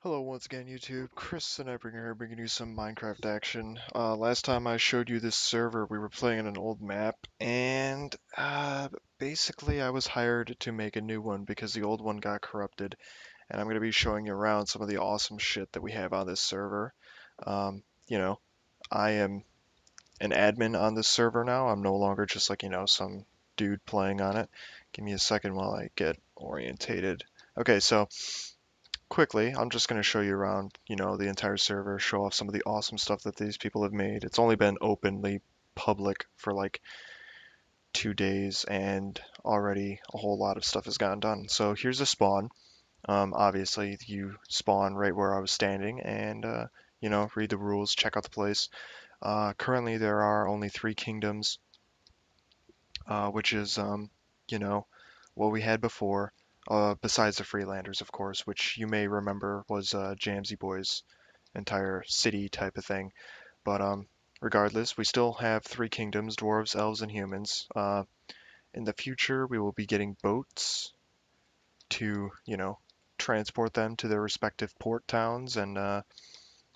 Hello once again YouTube, Chris and I bringing you some Minecraft action. Last time I showed you this server, we were playing on an old map, and basically I was hired to make a new one because the old one got corrupted, and I'm going to be showing you around some of the awesome shit that we have on this server. Um, you know, I am an admin on this server now. I'm no longer just like, some dude playing on it. Give me a second while I get orientated. Okay, so quickly, I'm just going to show you around, the entire server, show off some of the awesome stuff that these people have made. It's only been openly public for like 2 days, and already a whole lot of stuff has gotten done. So here's a spawn. Obviously, you spawn right where I was standing, and read the rules, check out the place. Currently, there are only 3 kingdoms, which is, you know, what we had before, besides the Freelanders, of course, which you may remember was Jamsy Boy's entire city type of thing. But regardless, we still have 3 kingdoms, dwarves, elves, and humans. In the future, we will be getting boats to, transport them to their respective port towns, and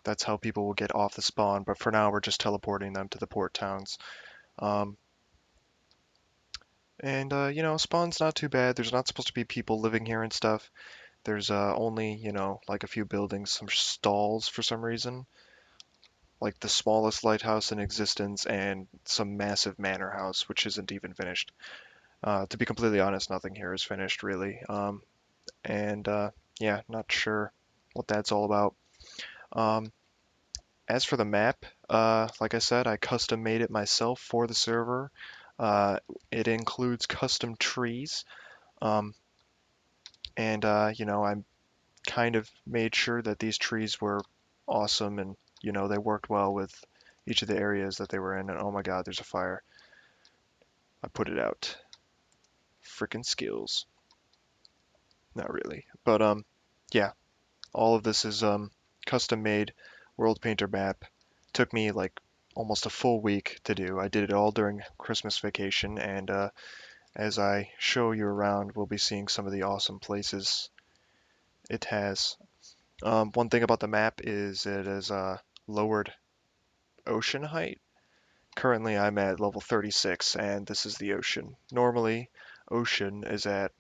that's how people will get off the spawn. But for now, we're just teleporting them to the port towns. Um, and spawn's not too bad. There's not supposed to be people living here and stuff. There's only, like a few buildings, some stalls for some reason, like the smallest lighthouse in existence and some massive manor house, which isn't even finished. To be completely honest, nothing here is finished really. And yeah, not sure what that's all about. Um, as for the map, like I said, I custom made it myself for the server. Uh, it includes custom trees. Um, and I kind of made sure that these trees were awesome, and they worked well with each of the areas that they were in. And oh my god, there's a fire. I put it out. Freaking skills. Not really. But yeah, all of this is custom made world painter map. Took me like almost a full week to do. I did it all during Christmas vacation, and as I show you around, we'll be seeing some of the awesome places it has. One thing about the map is it is lowered ocean height. Currently, I'm at level 36, and this is the ocean. Normally, ocean is at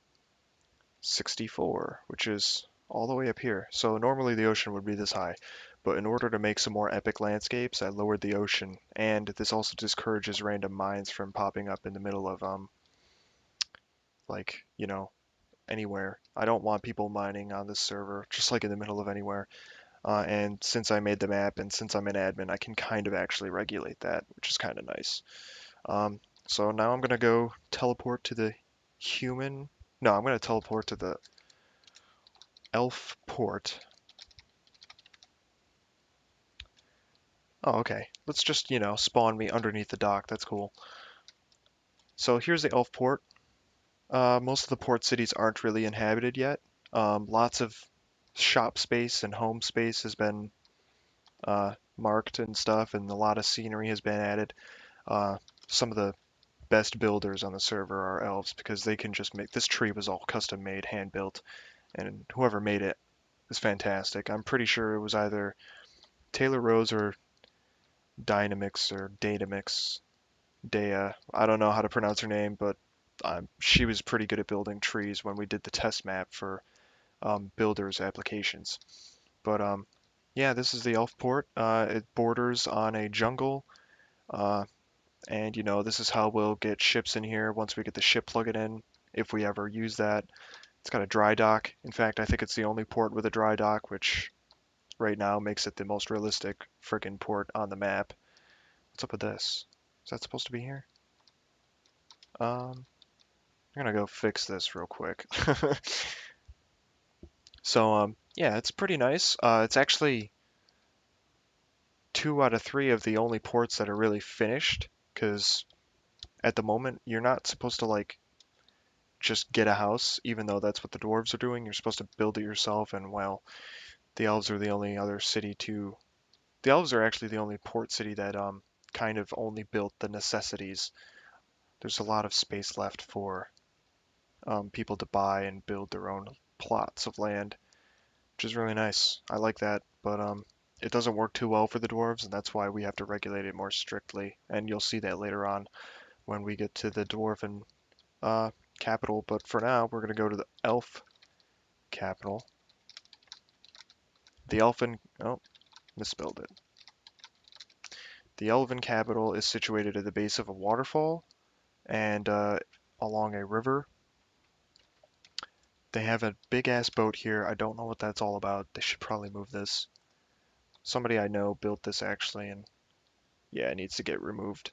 64, which is all the way up here. So normally the ocean would be this high, but in order to make some more epic landscapes, I lowered the ocean, and this also discourages random mines from popping up in the middle of like, anywhere. I don't want people mining on this server, just like in the middle of anywhere. And since I made the map and since I'm an admin, I can kind of actually regulate that, which is kind of nice. Um, so now I'm gonna go teleport to the human. No, I'm gonna teleport to the elf port. Oh, okay. Let's just, spawn me underneath the dock. That's cool. So here's the elf port. Most of the port cities aren't really inhabited yet. Lots of shop space and home space has been marked and stuff, and a lot of scenery has been added. Some of the best builders on the server are elves because they can just make this tree was all custom made, hand built, and whoever made it is fantastic. I'm pretty sure it was either Taylor Rose or Dynamix or Datamix. Dea. I don't know how to pronounce her name, but she was pretty good at building trees when we did the test map for builders applications. But yeah, this is the elf port. It borders on a jungle. Uh, And this is how we'll get ships in here once we get the ship plug in, if we ever use that. It's got a dry dock. In fact, I think it's the only port with a dry dock, which right now makes it the most realistic friggin' port on the map. What's up with this? Is that supposed to be here? I'm gonna go fix this real quick. So, yeah, it's pretty nice. It's actually 2 out of 3 of the only ports that are really finished, because at the moment you're not supposed to like just get a house, even though that's what the dwarves are doing. You're supposed to build it yourself, and well, the elves are the only other city to. The elves are actually the only port city that kind of only built the necessities. There's a lot of space left for people to buy and build their own plots of land, which which is really nice. I like that, but it doesn't work too well for the dwarves, and that's why we have to regulate it more strictly. And you'll see that later on when we get to the dwarven uh, capital. But for now, we're gonna go to the elf capital. The elfin, oh, misspelled it. The elven capital is situated at the base of a waterfall and along a river. They have a big ass boat here. I don't know what that's all about. They should probably move this. Somebody I know built this actually, and yeah, it needs to get removed.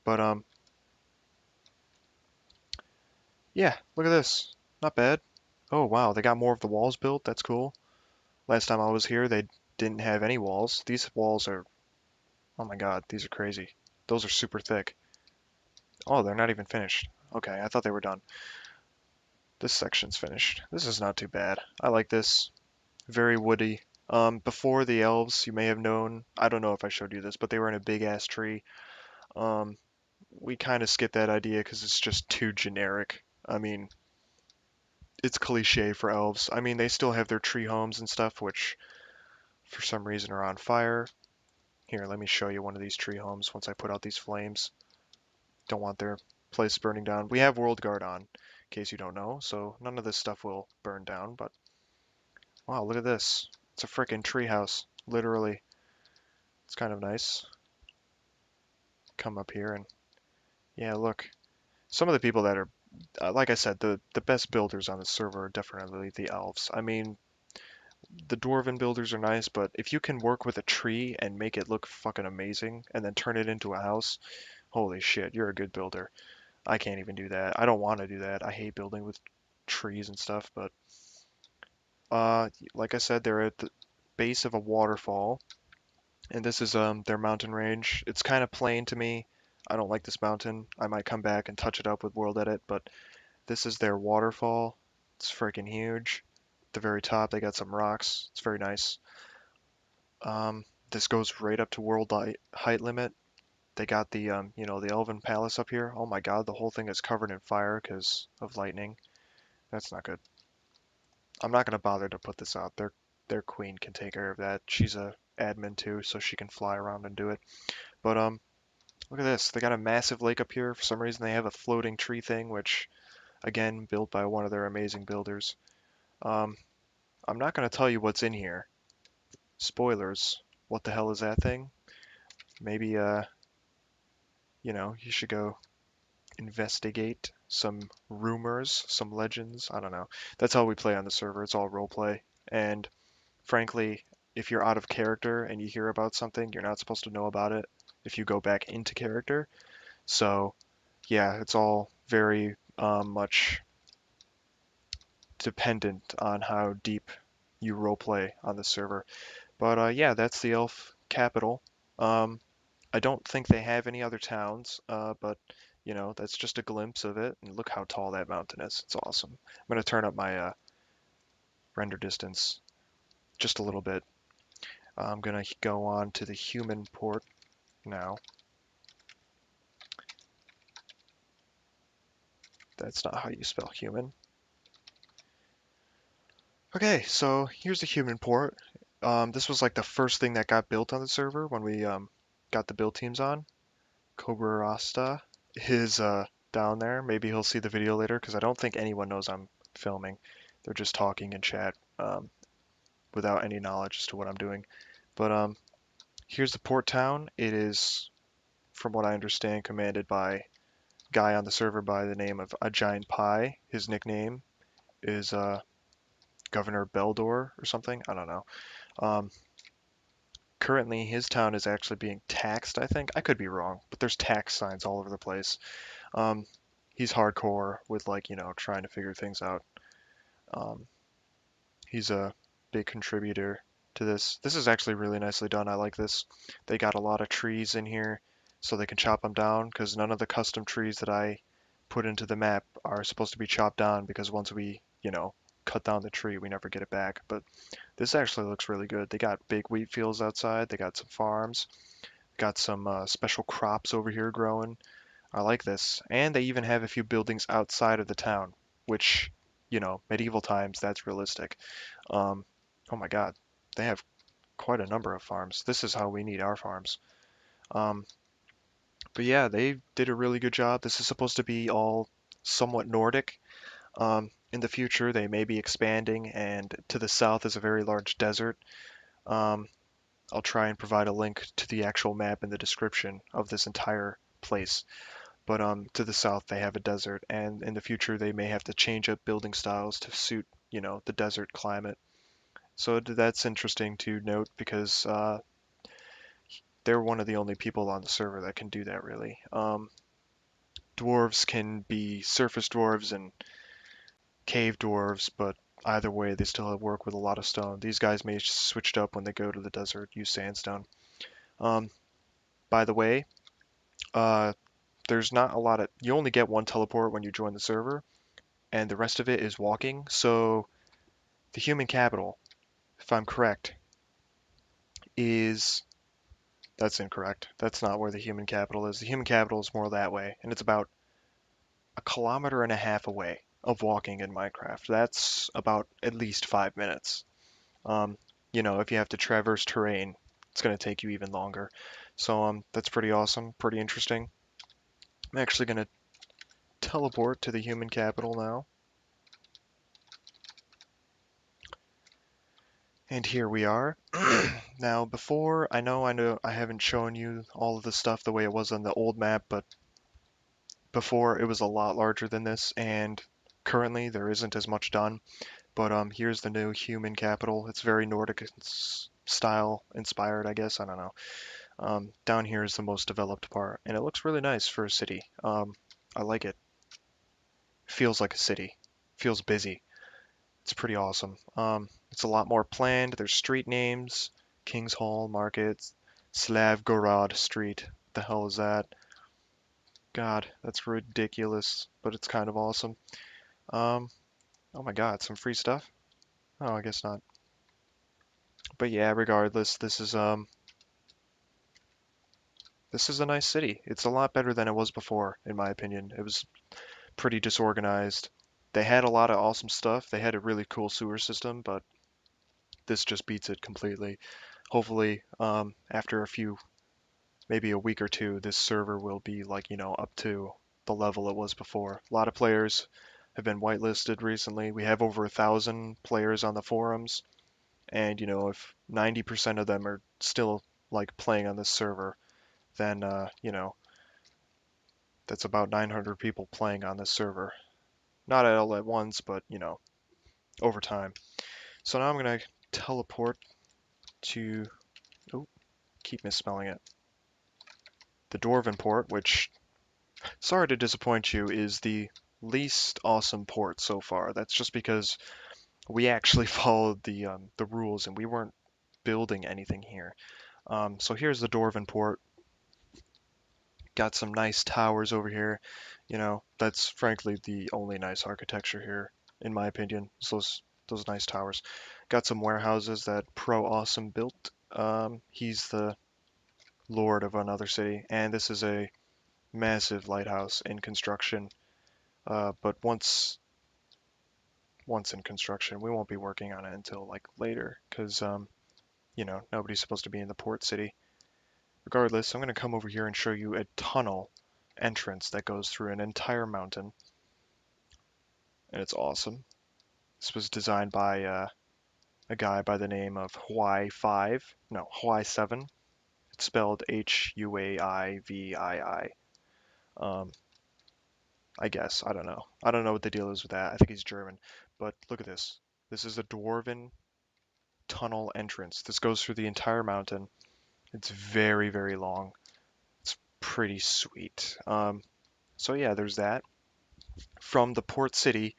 But yeah, look at this. Not bad. Oh wow, they got more of the walls built. That's cool. Last time I was here, they didn't have any walls. These walls are, oh my god, these are crazy. Those are super thick. Oh, they're not even finished. Okay, I thought they were done. This section's finished. This is not too bad. I like this. Very woody. Before the elves, you may have known, I don't know if I showed you this, but they were in a big ass tree. Um, we kind of skipped that idea because it's just too generic. I mean, it's cliche for elves. I mean, they still have their tree homes and stuff, which for some reason are on fire. Here, let me show you one of these tree homes once I put out these flames. Don't want their place burning down. We have World Guard on, in case you don't know, so none of this stuff will burn down, but wow, look at this. It's a frickin' tree house, literally. It's kind of nice. Come up here and yeah, look. Some of the people that are, like I said, the best builders on the server are definitely the elves. I mean, the dwarven builders are nice, but if you can work with a tree and make it look fucking amazing and then turn it into a house, holy shit, you're a good builder. I can't even do that. I don't want to do that. I hate building with trees and stuff, but like I said, they're at the base of a waterfall, and this is their mountain range. It's kind of plain to me. I don't like this mountain. I might come back and touch it up with World Edit, but this is their waterfall. It's freaking huge. At the very top, they got some rocks. It's very nice. This goes right up to world height limit. They got the the Elven Palace up here. Oh my God, the whole thing is covered in fire because of lightning. That's not good. I'm not gonna bother to put this out. Their queen can take care of that. She's a admin too, so she can fly around and do it. But look at this. They got a massive lake up here. For some reason, they have a floating tree thing, which again built by one of their amazing builders. Um, I'm not gonna tell you what's in here. Spoilers. What the hell is that thing? Maybe you should go investigate some rumors, some legends. I don't know. That's how we play on the server. It's all role play. And frankly, if you're out of character and you hear about something, you're not supposed to know about it if you go back into character. So, yeah, it's all very much dependent on how deep you role play on the server. But yeah, that's the elf capital. Um, I don't think they have any other towns, but that's just a glimpse of it. And look how tall that mountain is. It's awesome. I'm gonna turn up my render distance just a little bit. I'm gonna go on to the human port now. That's not how you spell human. Okay, so here's the human port. This was like the first thing that got built on the server when we got the build teams on. Cobra Rasta is down there. Maybe he'll see the video later because I don't think anyone knows I'm filming. They're just talking in chat without any knowledge as to what I'm doing. But here's the port town. It is, from what I understand, commanded by a guy on the server by the name of A Giant Pie. His nickname is Governor Beldor or something. I don't know. Um, Currently, his town is actually being taxed, I think. I could be wrong, but there's tax signs all over the place. Um, he's hardcore with like, trying to figure things out. Um, he's a big contributor to this. This is actually really nicely done. I like this. They got a lot of trees in here so they can chop them down because none of the custom trees that I put into the map are supposed to be chopped down because once we, cut down the tree, we never get it back. But this actually looks really good. They got big wheat fields outside. They got some farms. Got some special crops over here growing. I like this. And they even have a few buildings outside of the town, which, medieval times, that's realistic. Um, Oh my God, they have quite a number of farms. This is how we need our farms. Um, but yeah, they did a really good job. This is supposed to be all somewhat Nordic. In the future, they may be expanding, and to the south is a very large desert. Um, I'll try and provide a link to the actual map in the description of this entire place. But to the south, they have a desert, and in the future, they may have to change up building styles to suit, the desert climate. So that's interesting to note because they're one of the only people on the server that can do that, really. Dwarves can be surface dwarves and cave dwarves, but either way, they still work with a lot of stone. These guys may switch it up when they go to the desert, use sandstone. Um, by the way, uh, there's not a lot of. You only get one teleport when you join the server, and the rest of it is walking. So the human capital, if I'm correct, is that's incorrect. That's not where the human capital is. The human capital is more that way, and it's about a kilometer and a half away of walking in Minecraft. That's about at least 5 minutes. Um, if you have to traverse terrain, it's going to take you even longer. So that's pretty awesome, pretty interesting. I'm actually going to teleport to the human capital now. And here we are. Now, before, I know I haven't shown you all of the stuff the way it was on the old map, but before it was a lot larger than this, and currently there isn't as much done. But here's the new human capital. It's very Nordic style inspired, I guess. I don't know. Down here is the most developed part, and it looks really nice for a city. I like it. Feels like a city. Feels busy. It's pretty awesome. It's a lot more planned. There's street names, King's Hall Market, Slavgorod Street. What the hell is that? God, that's ridiculous, but it's kind of awesome. Um, oh my God, some free stuff? Oh, I guess not. But yeah, regardless, this is a nice city. It's a lot better than it was before, in my opinion. It was pretty disorganized. They had a lot of awesome stuff. They had a really cool sewer system, but this just beats it completely. Hopefully, after maybe a week or two, this server will be like, up to the level it was before. A lot of players have been whitelisted recently. We have over 1,000 players on the forums, and if 90% of them are still like playing on this server, then that's about 900 people playing on this server. Not all at once, but over time. So now I'm gonna teleport to, oh, keep misspelling it, the Dwarven port, which, sorry to disappoint you, is the least awesome port so far. That's just because we actually followed the rules and we weren't building anything here. So here's the Dwarven port. Got some nice towers over here. That's frankly the only nice architecture here, in my opinion. Is those nice towers. Got some warehouses that Pro Awesome built. He's the lord of another city, and this is a massive lighthouse in construction. But once in construction, we won't be working on it until like later, because nobody's supposed to be in the port city. Regardless, I'm going to come over here and show you a tunnel entrance that goes through an entire mountain, and it's awesome. This was designed by a guy by the name of Huai5, no, Huai7. It's spelled Huaivii. Um, I guess. I don't know. I don't know what the deal is with that. I think he's German. But look at this. This is a dwarven tunnel entrance. This goes through the entire mountain. It's very, very long. It's pretty sweet. So yeah, there's that. From the port city,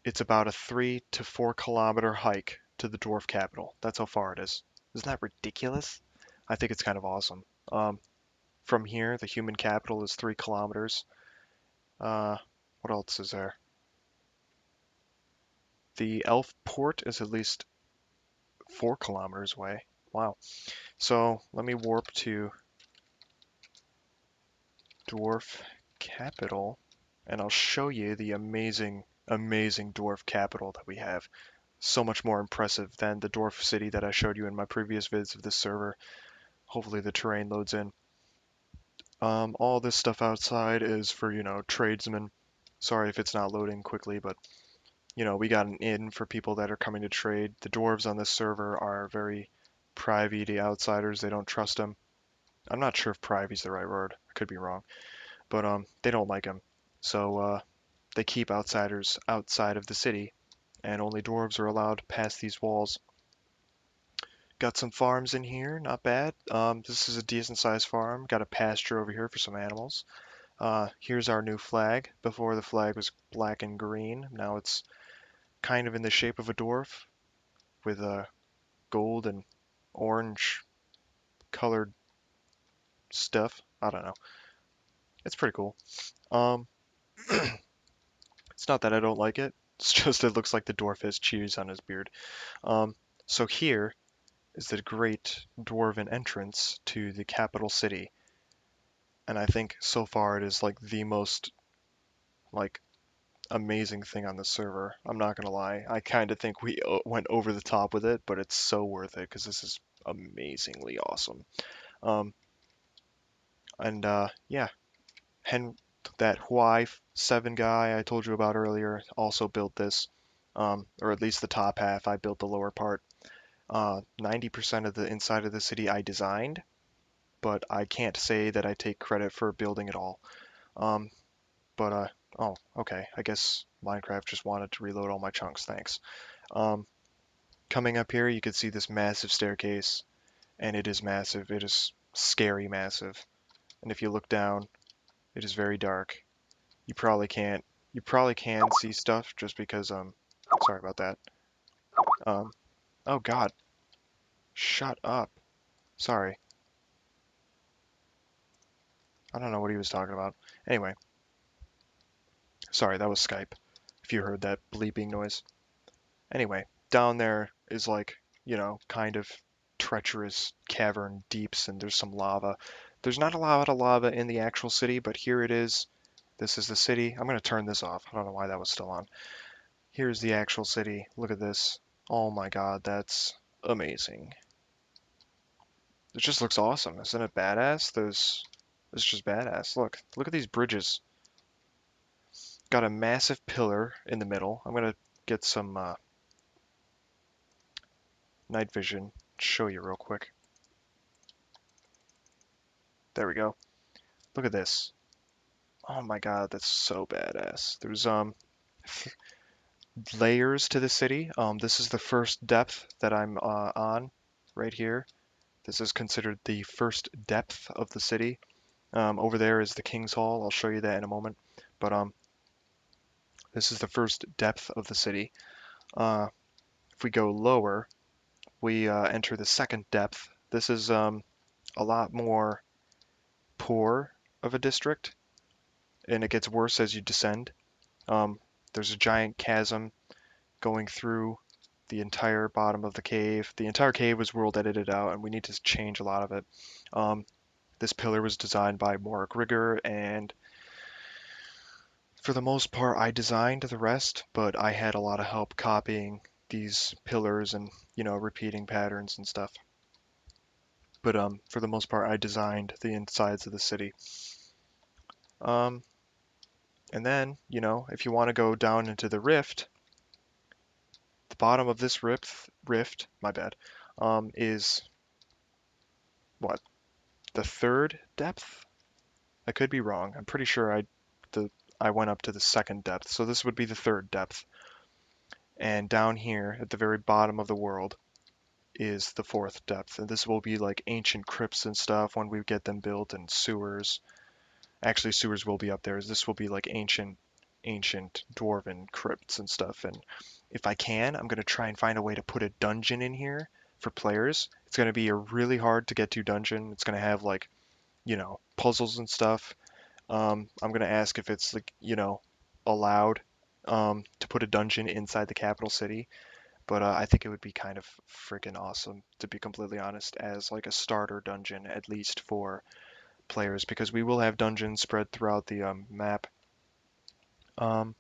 it's about a 3 to 4 kilometer hike to the dwarf capital. That's how far it is. Isn't that ridiculous? I think it's kind of awesome. Um, from here, the human capital is 3 kilometers. Uh, what else is there? The elf port is at least 4 kilometers away. Wow. So let me warp to dwarf capital, and I'll show you the amazing, amazing dwarf capital that we have. so much more impressive than the dwarf city that I showed you in my previous vids of this server. Hopefully the terrain loads in. All this stuff outside is for, tradesmen. Sorry if it's not loading quickly, but, we got an inn for people that are coming to trade. The dwarves on this server are very privy to outsiders. They don't trust them. I'm not sure if privy is the right word. I could be wrong. But they don't like them. So they keep outsiders outside of the city, and only dwarves are allowed past these walls. Got some farms in here, not bad. This is a decent sized farm. Got a pasture over here for some animals. Here's our new flag. Before the flag was black and green. Now it's kind of in the shape of a dwarf with gold and orange colored stuff. I don't know. It's pretty cool. Um, it's not that I don't like it. It's just it looks like the dwarf has cheese on his beard. Um, so here is the great dwarven entrance to the capital city. And I think so far it is like the most like amazing thing on the server. I'm not gonna lie. I kind of think we went over the top with it, but it's so worth it because this is amazingly awesome. Um, and yeah, Hen that Huai 7 guy I told you about earlier also built this, or at least the top half. I built the lower part. 90% of the inside of the city I designed, but I can't say that I take credit for building it all. Um, but oh, okay. I guess Minecraft just wanted to reload all my chunks. Thanks. Um, Coming up here, you can see this massive staircase, and it is massive. It is scary massive. And if you look down, it is very dark. You probably can't. You probably can see stuff just because Sorry about that. Um. Oh God. Shut up. Sorry. I don't know what he was talking about. Anyway, sorry, that was Skype. If you heard that bleeping noise. Anyway, down there is like, kind of treacherous cavern deeps and there's some lava. There's not a lot of lava in the actual city, but here it is. This is the city. I'm going to turn this off. I don't know why that was still on. Here's the actual city. Look at this. Oh my God, that's amazing. It just looks awesome. Isn't it badass? It's just badass. Look at these bridges. Got a massive pillar in the middle. I'm going to get some night vision. Show you real quick. There we go. Look at this. Oh my God, that's so badass. There's layers to the city. This is the first depth that I'm on right here. This is considered the first depth of the city. Over there is the King's Hall. I'll show you that in a moment. But this is the first depth of the city. If we go lower, we enter the second depth. This is a lot more poor of a district, and it gets worse as you descend. There's a giant chasm going through the entire bottom of the cave. The entire cave was world edited out, and we need to change a lot of it. This pillar was designed by Morik Rigger, and for the most part, I designed the rest, but I had a lot of help copying these pillars and, repeating patterns and stuff. But for the most part, I designed the insides of the city. Um, and then, if you want to go down into the rift, the bottom of this rift, my bad, is what? The third depth? I could be wrong. I'm pretty sure I went up to the second depth, so this would be the third depth. And down here at the very bottom of the world is the fourth depth, and this will be like ancient crypts and stuff when we get them built, and sewers. Actually, sewers will be up there. This will be like ancient dwarven crypts and stuff. And if I can, I'm gonna try and find a way to put a dungeon in here for players. It's gonna be a really hard to get to dungeon. It's gonna have like, puzzles and stuff. I'm gonna ask if it's like, allowed to put a dungeon inside the capital city. But I think it would be kind of freaking awesome, to be completely honest, as like a starter dungeon, at least for players, because we will have dungeons spread throughout the map. Um,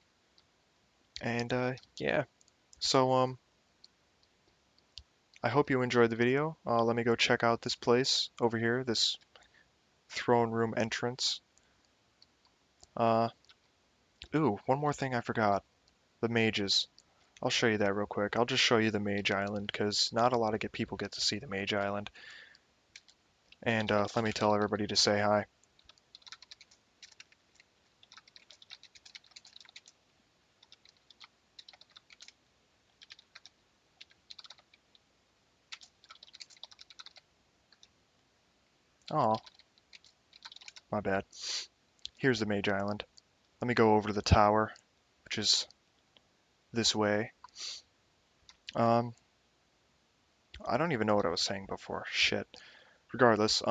and yeah, so I hope you enjoyed the video. Let me go check out this place over here, this throne room entrance. Uh, Ooh, one more thing I forgot. The mages. I'll show you that real quick. I'll just show you the Mage Island, because not a lot of people get to see the Mage Island. And let me tell everybody to say hi. Oh, my bad. Here's the Mage Island. Let me go over to the tower, which is this way. Um, I don't even know what I was saying before. Shit. Regardless,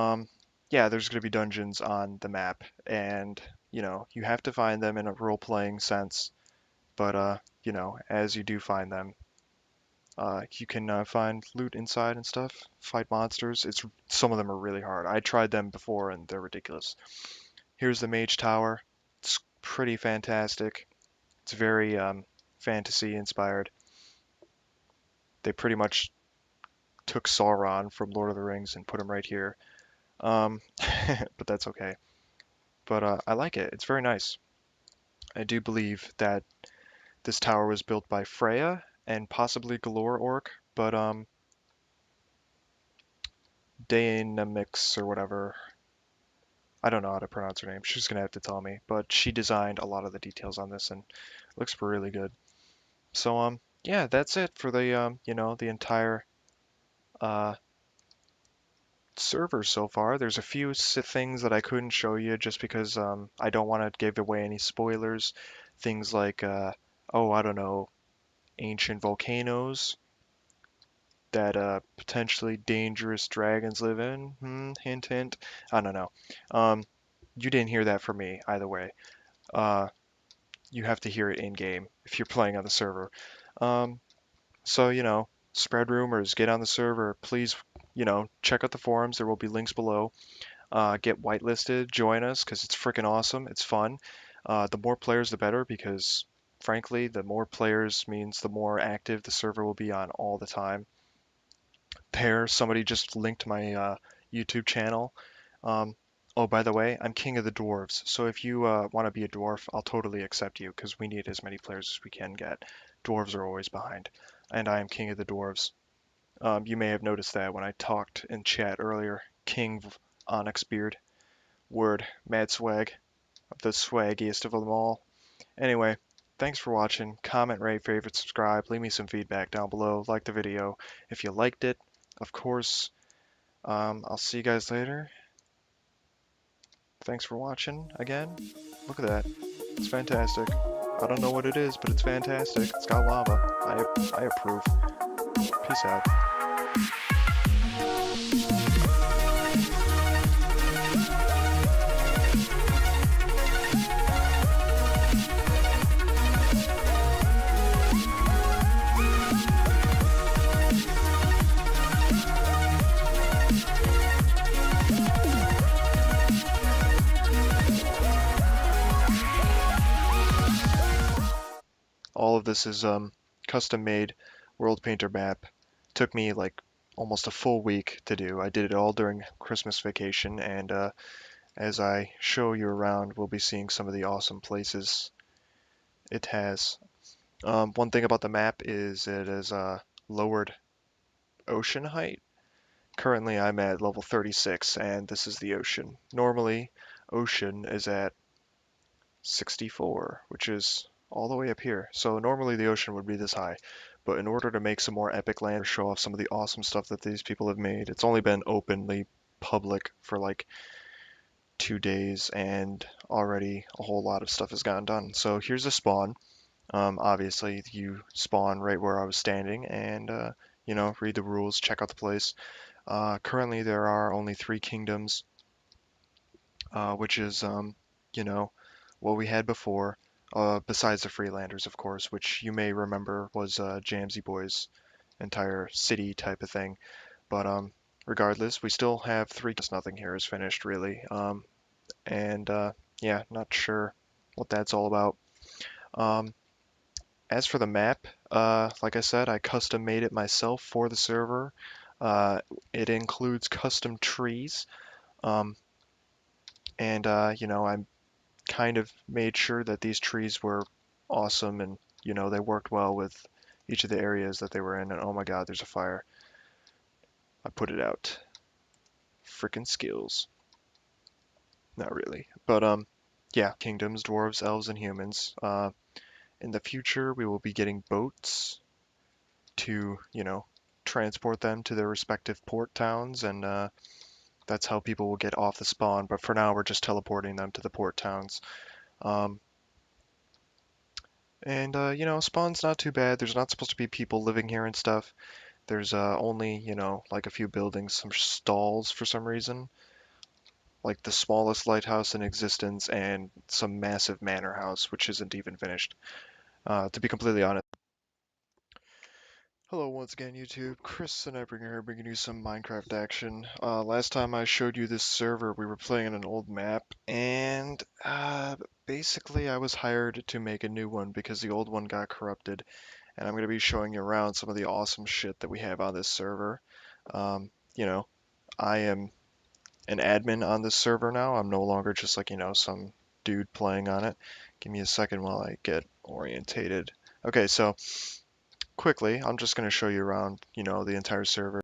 yeah, there's going to be dungeons on the map, and, you have to find them in a role-playing sense, but, as you do find them, you can find loot inside and stuff, fight monsters. Some of them are really hard. I tried them before, and they're ridiculous. Here's the Mage Tower. It's pretty fantastic. It's very, fantasy inspired. They pretty much took Sauron from Lord of the Rings and put him right here. Um, but that's okay. But I like it. It's very nice. I do believe that this tower was built by Freya and possibly Galore Orc, but Dynamix or whatever. I don't know how to pronounce her name. She's gonna have to tell me. But she designed a lot of the details on this and it looks really good. So yeah, that's it for the the entire uh server so far. There's a few things that I couldn't show you just because I don't want to give away any spoilers. Things like oh, I don't know, ancient volcanoes that potentially dangerous dragons live in. Hint, hint. I don't know. Um, you didn't hear that from me either way. Uh, you have to hear it in game if you're playing on the server. Um, so spread rumors, get on the server. Please, check out the forums. There will be links below. Get whitelisted, join us because it's freaking awesome. It's fun. The more players, the better because frankly, the more players means the more active the server will be on all the time. Somebody just linked my YouTube channel. Um, oh, by the way, I'm King of the Dwarves, so if you want to be a dwarf, I'll totally accept you because we need as many players as we can get. Dwarves are always behind, and I am King of the Dwarves. You may have noticed that when I talked in chat earlier. King Onyx Beard. Word. Mad swag. The swaggiest of them all. Anyway, thanks for watching. Comment, rate, favorite, subscribe. Leave me some feedback down below. Like the video if you liked it. Of course, I'll see you guys later. Thanks for watching again. Look at that. It's fantastic. I don't know what it is, but it's fantastic. It's got lava. I approve. Peace out. All of this is custom made world painter map. Took me like almost a full week to do. I did it all during Christmas vacation, and as I show you around, we'll be seeing some of the awesome places it has. One thing about the map is it is lowered ocean height. Currently I'm at level 36 and this is the ocean. Normally ocean is at 64, which is all the way up here. So normally the ocean would be this high. But in order to make some more epic land or show off some of the awesome stuff that these people have made, it's only been openly public for like 2 days and already a whole lot of stuff has gotten done. So here's a spawn. Obviously you spawn right where I was standing and read the rules, check out the place. Currently there are only 3 kingdoms, which is what we had before, besides the Freelanders, of course, which you may remember was Jamsy Boy's entire city type of thing. But regardless, we still have 3. Just nothing here is finished really. And yeah, not sure what that's all about. Um, As for the map, like I said, I custom made it myself for the server. It includes custom trees, um, and I kind of made sure that these trees were awesome and they worked well with each of the areas that they were in. And oh my God, there's a fire. I put it out. Frickin' skills. Not really, but yeah, kingdoms, dwarves, elves, and humans. In the future, we will be getting boats to, transport them to their respective port towns, and that's how people will get off the spawn. But for now, we're just teleporting them to the port towns. Um, and spawn's not too bad. There's not supposed to be people living here and stuff. There's only, like a few buildings, some stalls for some reason, like the smallest lighthouse in existence, and some massive manor house, which isn't even finished. To be completely honest. Hello once again, YouTube. Chris and I bringing you some Minecraft action. Last time I showed you this server, we were playing on an old map, and basically I was hired to make a new one because the old one got corrupted, and I'm going to be showing you around some of the awesome shit that we have on this server. Um, you know, I am an admin on this server now. I'm no longer just like, some dude playing on it. Give me a second while I get orientated. Okay, so quickly, I'm just going to show you around, the entire server.